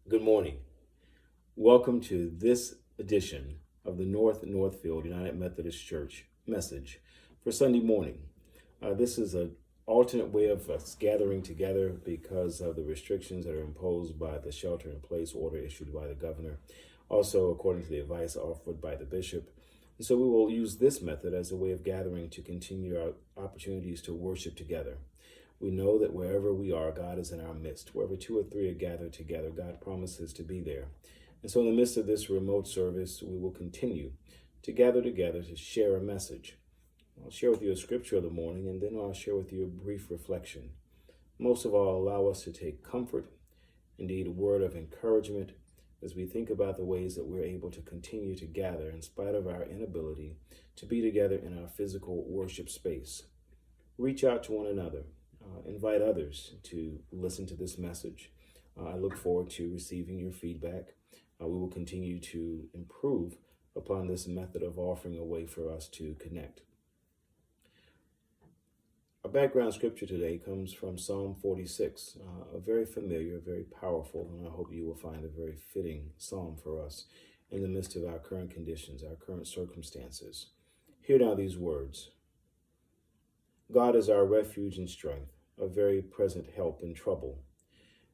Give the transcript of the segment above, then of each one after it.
Good morning. Welcome to this edition of the Northfield United Methodist Church message for Sunday morning. This is an alternate way of us gathering together because of the restrictions that are imposed by the shelter-in-place order issued by the governor, also according to the advice offered by the bishop. And so we will use this method as a way of gathering to continue our opportunities to worship together. We know that wherever we are, God is in our midst. Wherever two or three are gathered together, God promises to be there. And so in the midst of this remote service, we will continue to gather together to share a message. I'll share with you a scripture of the morning, and then I'll share with you a brief reflection. Most of all, allow us to take comfort, indeed a word of encouragement, as we think about the ways that we're able to continue to gather in spite of our inability to be together in our physical worship space. Reach out to one another. Invite others to listen to this message. I look forward to receiving your feedback. We will continue to improve upon this method of offering a way for us to connect. Our background scripture today comes from Psalm 46, a very familiar, very powerful, and I hope you will find a very fitting psalm for us in the midst of our current conditions, our current circumstances. Hear now these words. God is our refuge and strength, a very present help in trouble.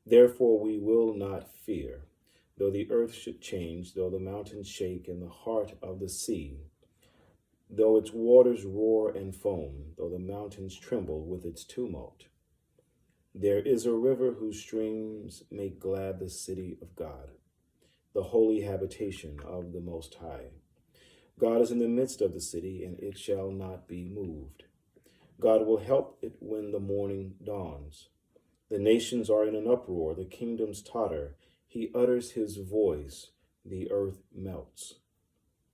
Therefore we will not fear, though the earth should change, though the mountains shake in the heart of the sea, though its waters roar and foam, though the mountains tremble with its tumult. There is a river whose streams make glad the city of God, the holy habitation of the Most High. God is in the midst of the city, and it shall not be moved. God will help it when the morning dawns. The nations are in an uproar, the kingdoms totter. He utters his voice, the earth melts.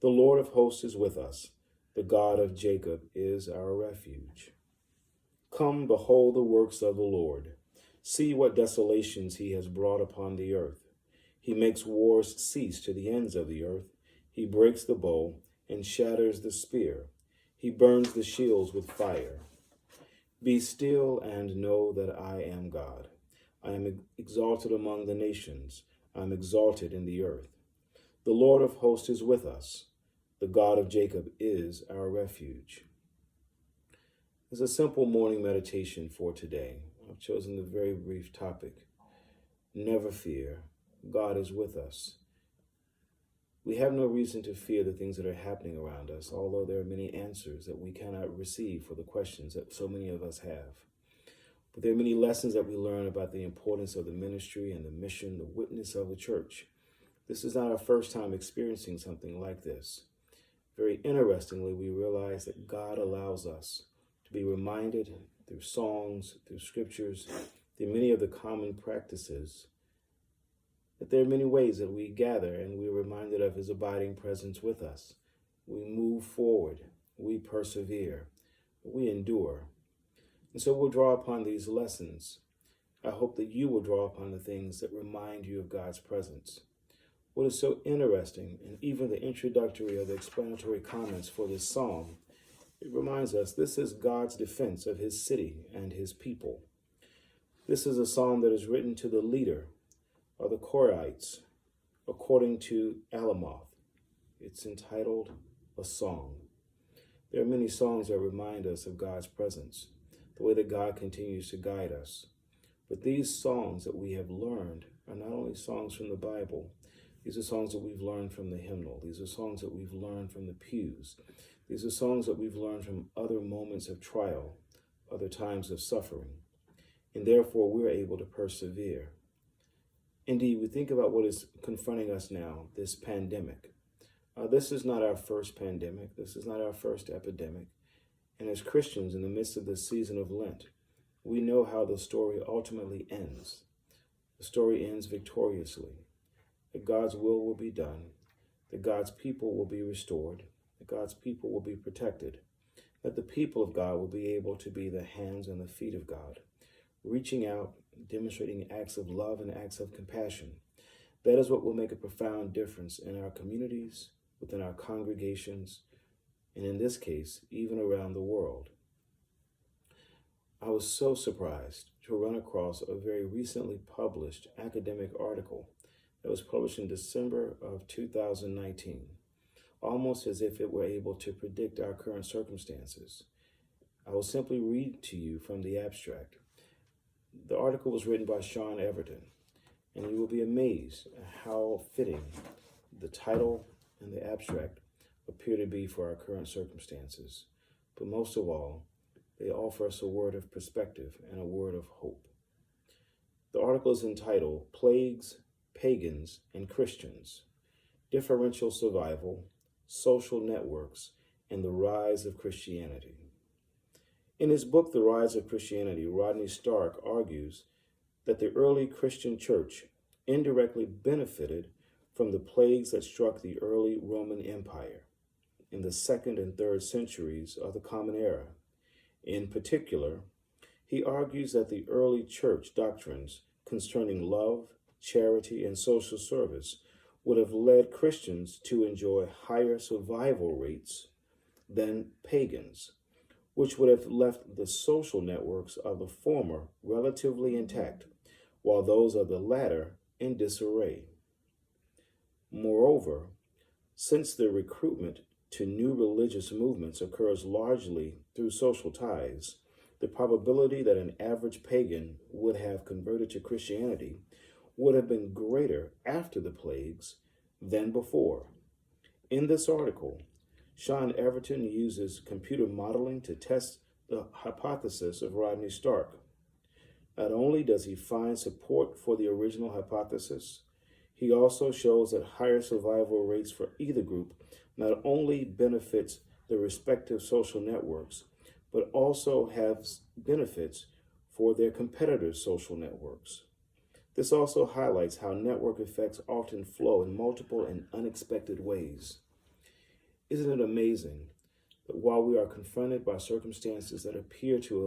The Lord of hosts is with us. The God of Jacob is our refuge. Come, behold the works of the Lord. See what desolations he has brought upon the earth. He makes wars cease to the ends of the earth. He breaks the bow and shatters the spear. He burns the shields with fire. Be still and know that I am God. I am exalted among the nations. I am exalted in the earth. The Lord of hosts is with us. The God of Jacob is our refuge. As a simple morning meditation for today, I've chosen the very brief topic. Never fear. God is with us. We have no reason to fear the things that are happening around us, although there are many answers that we cannot receive for the questions that so many of us have. But there are many lessons that we learn about the importance of the ministry and the mission, the witness of the church. This is not our first time experiencing something like this. Very interestingly, we realize that God allows us to be reminded through songs, through scriptures, through many of the common practices, that there are many ways that we gather and we're reminded of his abiding presence with us. We move forward, we persevere, we endure. And so we'll draw upon these lessons. I hope that you will draw upon the things that remind you of God's presence. What is so interesting, and even the introductory or the explanatory comments for this psalm, it reminds us this is God's defense of his city and his people. This is a psalm that is written to the leader, or the Korites, according to Alamoth. It's entitled A Song. There are many songs that remind us of God's presence, the way that God continues to guide us. But these songs that we have learned are not only songs from the Bible. These are songs that we've learned from the hymnal. These are songs that we've learned from the pews. These are songs that we've learned from other moments of trial, other times of suffering. And therefore, we're able to persevere. Indeed, we think about what is confronting us now, this pandemic. This is not our first pandemic. This is not our first epidemic. And as Christians, in the midst of this season of Lent, we know how the story ultimately ends. The story ends victoriously, that God's will be done, that God's people will be restored, that God's people will be protected, that the people of God will be able to be the hands and the feet of God, reaching out, demonstrating acts of love and acts of compassion. That is what will make a profound difference in our communities, within our congregations, and in this case, even around the world. I was so surprised to run across a very recently published academic article that was published in December of 2019, almost as if it were able to predict our current circumstances. I will simply read to you from the abstract. The article was written by Sean Everton, and you will be amazed at how fitting the title and the abstract appear to be for our current circumstances. But most of all, they offer us a word of perspective and a word of hope. The article is entitled Plagues, Pagans, and Christians: Differential Survival, Social Networks, and the Rise of Christianity. In his book, The Rise of Christianity, Rodney Stark argues that the early Christian church indirectly benefited from the plagues that struck the early Roman Empire in the 2nd and 3rd centuries of the Common Era. In particular, he argues that the early church doctrines concerning love, charity, and social service would have led Christians to enjoy higher survival rates than pagans, which would have left the social networks of the former relatively intact, while those of the latter in disarray. Moreover, since the recruitment to new religious movements occurs largely through social ties, the probability that an average pagan would have converted to Christianity would have been greater after the plagues than before. In this article, Sean Everton uses computer modeling to test the hypothesis of Rodney Stark. Not only does he find support for the original hypothesis, he also shows that higher survival rates for either group not only benefits the respective social networks, but also has benefits for their competitors' social networks. This also highlights how network effects often flow in multiple and unexpected ways. Isn't it amazing that while we are confronted by circumstances that appear to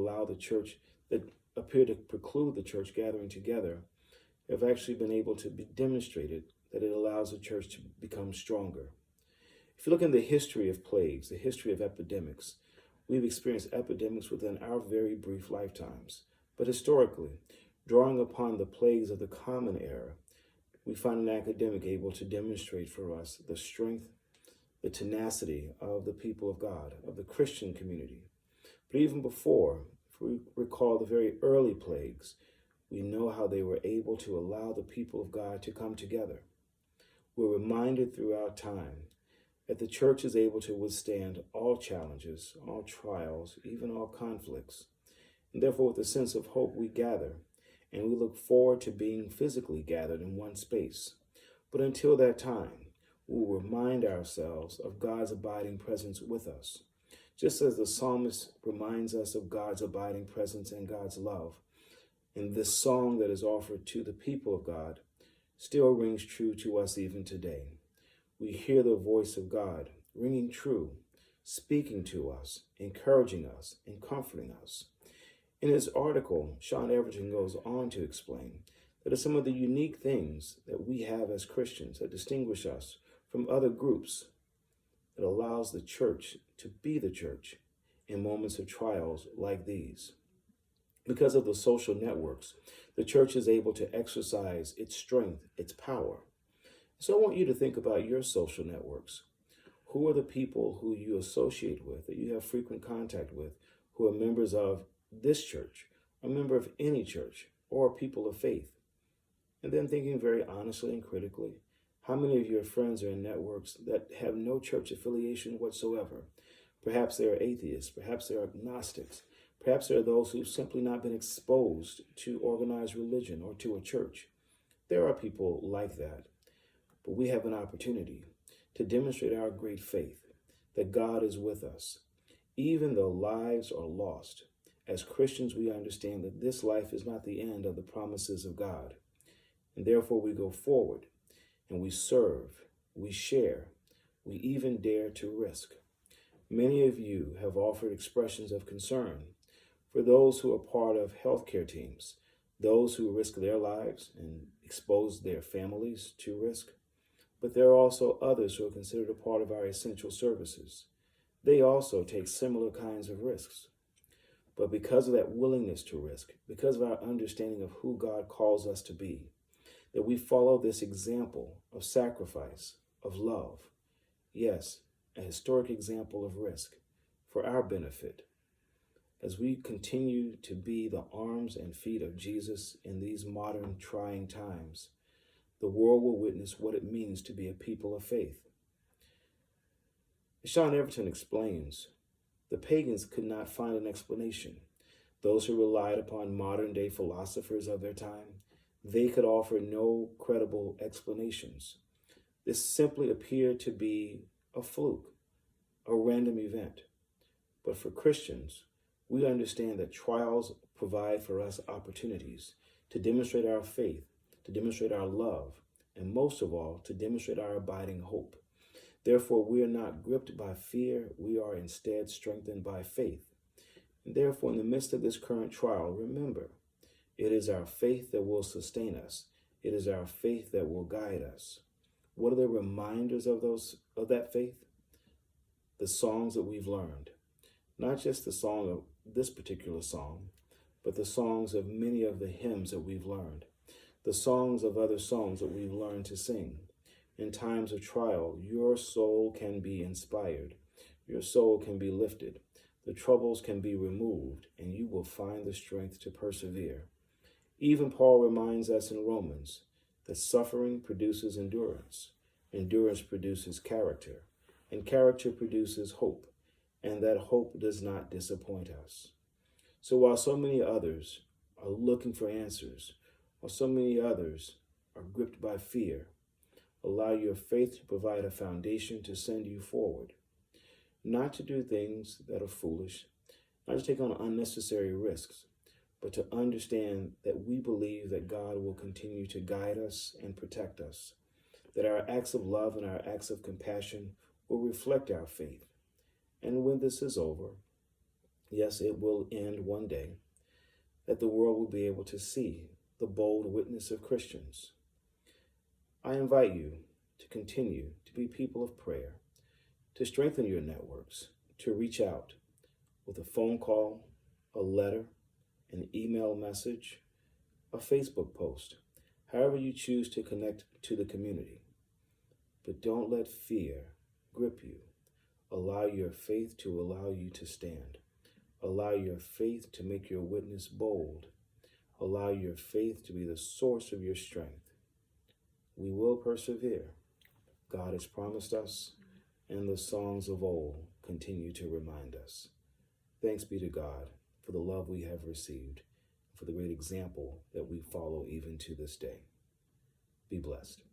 preclude the church gathering together, have actually been able to be demonstrated that it allows the church to become stronger? If you look in the history of plagues, the history of epidemics, we've experienced epidemics within our very brief lifetimes. But historically, drawing upon the plagues of the Common Era, we find an academic able to demonstrate for us the strength, the tenacity of the people of God, of the Christian community. But even before, if we recall the very early plagues, we know how they were able to allow the people of God to come together. We're reminded throughout time that the church is able to withstand all challenges, all trials, even all conflicts. And therefore, with a sense of hope, we gather, and we look forward to being physically gathered in one space. But until that time, we will remind ourselves of God's abiding presence with us. Just as the psalmist reminds us of God's abiding presence and God's love, and this song that is offered to the people of God still rings true to us even today. We hear the voice of God ringing true, speaking to us, encouraging us, and comforting us. In his article, Sean Everton goes on to explain that some of the unique things that we have as Christians that distinguish us from other groups, that allows the church to be the church in moments of trials like these. Because of the social networks, the church is able to exercise its strength, its power. So I want you to think about your social networks. Who are the people who you associate with, that you have frequent contact with, who are members of this church, a member of any church, or people of faith? And then thinking very honestly and critically, how many of your friends are in networks that have no church affiliation whatsoever? Perhaps they are atheists, perhaps they are agnostics, perhaps there are those who've simply not been exposed to organized religion or to a church. There are people like that. But we have an opportunity to demonstrate our great faith, that God is with us. Even though lives are lost, as Christians, we understand that this life is not the end of the promises of God. And therefore we go forward and we serve, we share, we even dare to risk. Many of you have offered expressions of concern for those who are part of healthcare teams, those who risk their lives and expose their families to risk. But there are also others who are considered a part of our essential services. They also take similar kinds of risks. But because of that willingness to risk, because of our understanding of who God calls us to be, that we follow this example of sacrifice, of love. Yes, a historic example of risk for our benefit. As we continue to be the arms and feet of Jesus in these modern trying times, the world will witness what it means to be a people of faith. As Sean Everton explains, the pagans could not find an explanation. Those who relied upon modern-day philosophers of their time, they could offer no credible explanations. This simply appeared to be a fluke, a random event. But for Christians, we understand that trials provide for us opportunities to demonstrate our faith, to demonstrate our love, and most of all, to demonstrate our abiding hope. Therefore, we are not gripped by fear, we are instead strengthened by faith. And therefore, in the midst of this current trial, remember, it is our faith that will sustain us. It is our faith that will guide us. What are the reminders of that faith? The songs that we've learned. Not just the song of this particular song, but the songs of many of the hymns that we've learned. The songs of other songs that we've learned to sing. In times of trial, your soul can be inspired. Your soul can be lifted. The troubles can be removed, and you will find the strength to persevere. Even Paul reminds us in Romans that suffering produces endurance. Endurance produces character, and character produces hope, and that hope does not disappoint us. So while so many others are looking for answers, while so many others are gripped by fear, allow your faith to provide a foundation to send you forward. Not to do things that are foolish, not to take on unnecessary risks, but to understand that we believe that God will continue to guide us and protect us, that our acts of love and our acts of compassion will reflect our faith. And when this is over, yes, it will end one day, that the world will be able to see the bold witness of Christians. I invite you to continue to be people of prayer, to strengthen your networks, to reach out with a phone call, a letter, an email message, a Facebook post, however you choose to connect to the community. But don't let fear grip you. Allow your faith to allow you to stand. Allow your faith to make your witness bold. Allow your faith to be the source of your strength. We will persevere. God has promised us, and the songs of old continue to remind us. Thanks be to God for the love we have received, for the great example that we follow even to this day. Be blessed.